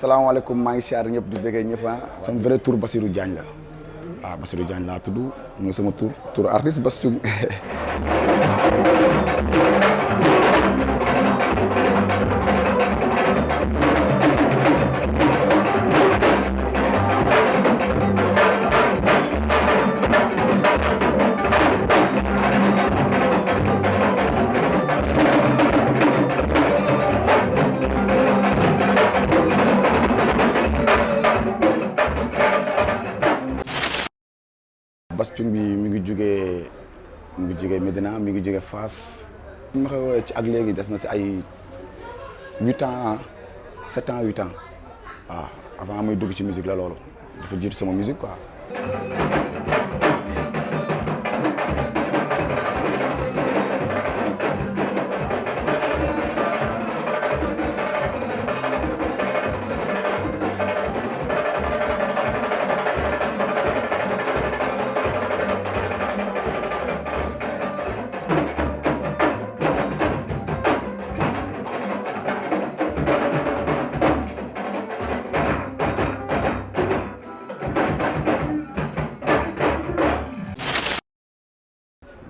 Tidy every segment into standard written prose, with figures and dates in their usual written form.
salaamaaleykum maa ngi siyaar ñëpp di bëggee ñëpp ah sama vrai tour Bassirou Diagne la waaw Bassirou Diagne laa tudd mooy sama tour artiste Bass Thioung Bass Thioung bi mi ngi jugee Médina mi ngi jugee Fass ñu ma koy woowee ci ak léegi des na si ay 8 ans 7 ans 8 ans waaw avant muy dugg ci musique la loolu dafa jiitu sama musique quoi.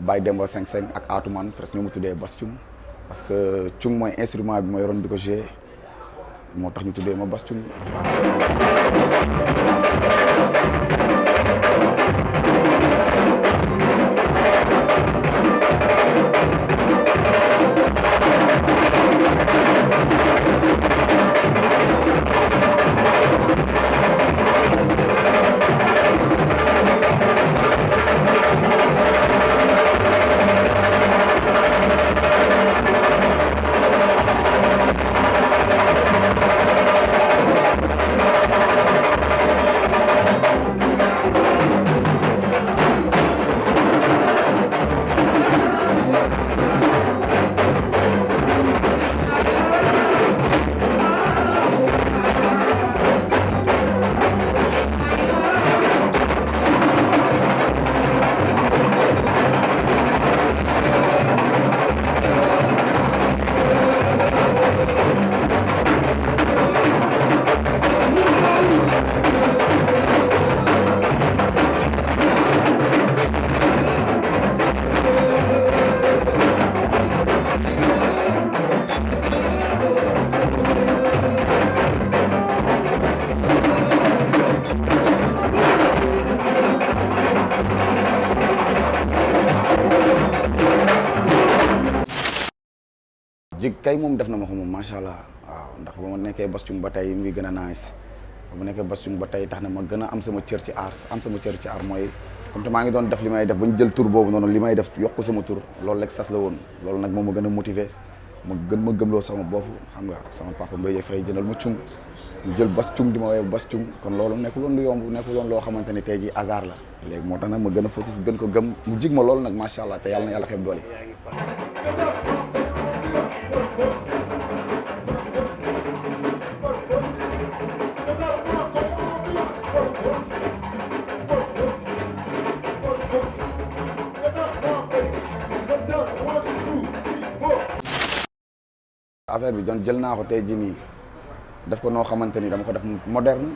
Baye Demba 5-5 ak Atoumane presque ñoo ma tuddee Bass Thioung parce que Thioung mooy instrument bi ma yoroon di ko jouer moo tax ñu tuddee ma Bass Thioung jig kay moom def na ma ko moom macha allah waaw ndax ba ma nekkee Bass Thioung ba tey mu ngi gën a nice ba ma nekkee Bass Thioung ba tey tax na ma gën a am sama cër ci art mooy comme te maa ngi doon def li may def ba ñu jël tur boobu noonu li may def yokku sama tur loolu rek sas la woon loolu nag moom ma gën a motiver ma gëmloo sama bopp xam nga sama papa Mbaye Faye jëndal ma Thioung ñu jël Bass Thioung di ma woowee Bass Thioung kon loolu nekkul woon lu yomb nekkul woon loo xamante ni tey ji hasard la léegi moo tax nag ma gën a focus gën ko gëm mu jig ma loolu nag macha allah te yàlla na yàlla xeeb doole. affaire bi jël naa ko tey jii nii def ko noo xamante ni dama ko def moderne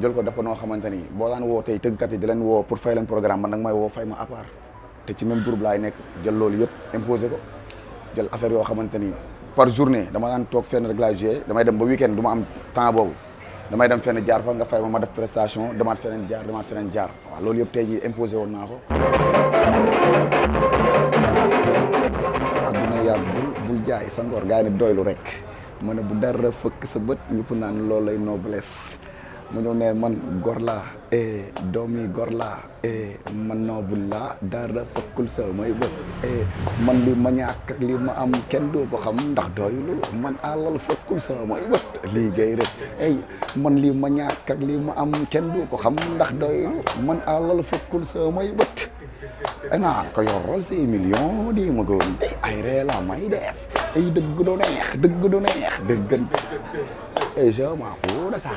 jël ko def ko noo xamante ni boo daan woo tey tëggkat yi di leen woo pour fay leen programme man nag may woo fay ma à part te ci même groupe laay nekk jël loolu yëpp imposé ko jël affaire yoo xamante ni par journée dama daan toog fenn rek laay jouer damay dem ba week-end du ma am temps boobu damay dem fenn jaar fa nga fay ma def prestation demaat feneen jaar waaw loolu yëpp tey jii imposé woon naa ko. adduna yàgg bul jaay sa ngor gaa yi ne doylu rek ma ne bu dara fëkk sa bët ñëpp naan loolu lay noblesse mu ñëw ne man gor laa doomi gor laa man noble laa dara fëkkul sa may bët man li ma ñàkk ak li ma am kenn du ko xam ndax doylu man alal fëkkul sa may bët liggéey rek man li ma ñàkk ak li ma am kenn du ko xam ndax doylu man alal fëkkul sa may bët naan ko yorol 6 millions di ma ko ay ree la may def ay dëgg du neex dëggan je m'en fous de ça